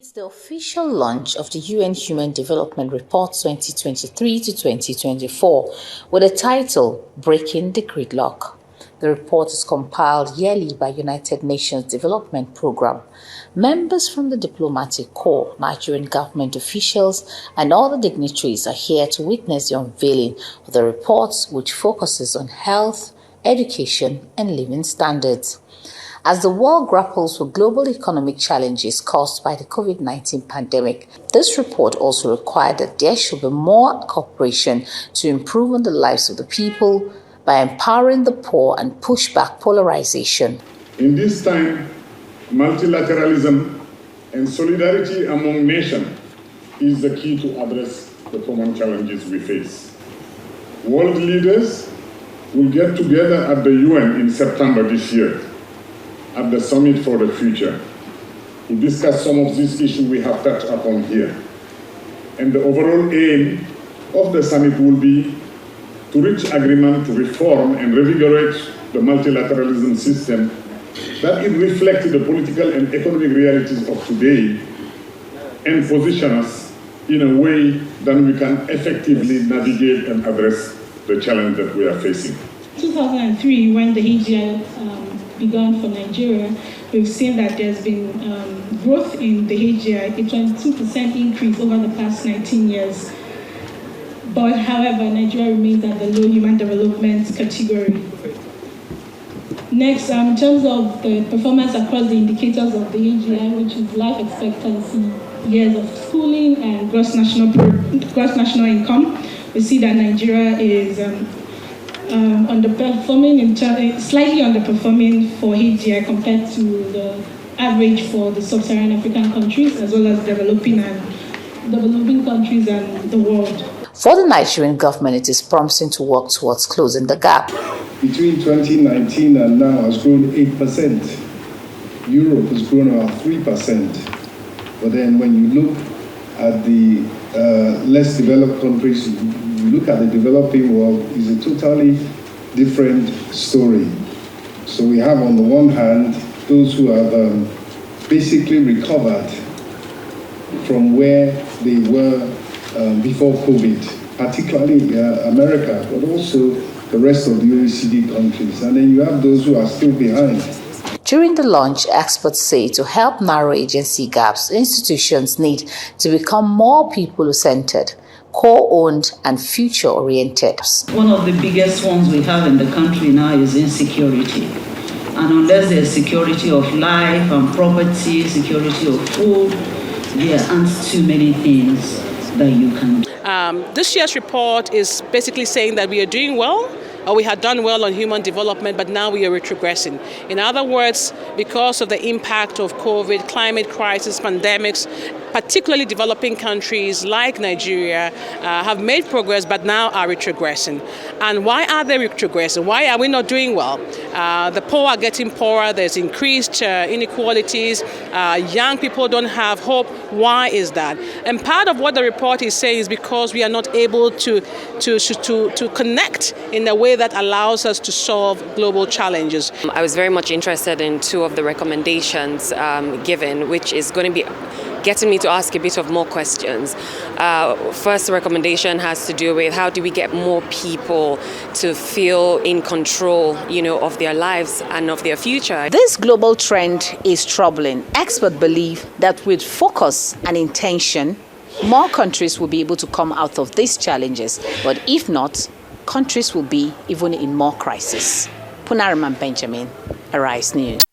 It's the official launch of the UN Human Development Report 2023 to 2024 with the title Breaking the Gridlock. The report is compiled yearly by United Nations Development Programme. Members from the diplomatic corps, Nigerian government officials, and other dignitaries are here to witness the unveiling of the report, which focuses on health, education, and living standards. As the world grapples with global economic challenges caused by the COVID-19 pandemic, this report also required that there should be more cooperation to improve on the lives of the people by empowering the poor and push back polarization. In this time, multilateralism and solidarity among nations is the key to address the common challenges we face. World leaders will get together at the UN in September this year at the Summit for the Future to discuss some of these issues we have touched upon here. And the overall aim of the summit will be to reach agreement to reform and revigorate the multilateralism system that it reflects the political and economic realities of today and position us in a way that we can effectively navigate and address the challenge that we are facing. 2003, when the HDI began for Nigeria, we've seen that there's been growth in the HDI, a 22% increase over the past 19 years. But however, Nigeria remains at the low human development category. Next, in terms of the performance across the indicators of the HDI, which is life expectancy, years of schooling, and gross national income, we see that Nigeria is slightly underperforming for HDI compared to the average for the sub-Saharan African countries, as well as developing countries and the world. For the Nigerian government, it is promising to work towards closing the gap. Between 2019 and now has grown 8%. Europe has grown about 3%. But then when you look at the less developed countries, you look at the developing world, is a totally different story. So we have on the one hand those who have basically recovered from where they were before COVID, particularly America, but also the rest of the OECD countries. And then you have those who are still behind. During the launch, experts say to help narrow agency gaps, institutions need to become more people-centered, core-owned, and future-oriented. One of the biggest ones we have in the country now is insecurity. And unless there's security of life and property, security of food, there aren't too many things that you can do. This year's report is basically saying that we are doing well, or we had done well on human development, but now we are retrogressing. In other words, because of the impact of COVID, climate crisis, pandemics, particularly developing countries like Nigeria have made progress, but now are retrogressing. And why are they retrogressing? Why are we not doing well? The poor are getting poorer, there's increased inequalities, young people don't have hope. Why is that? And part of what the report is saying is because we are not able to connect in a way that allows us to solve global challenges. I was very much interested in two of the recommendations given, which is going to be getting me to ask a bit of more questions. First recommendation has to do with how do we get more people to feel in control, of their lives and of their future. This global trend is troubling. Experts believe that with focus and intention, more countries will be able to come out of these challenges. But if not, countries will be even in more crisis. Punariman Benjamin, Arise News.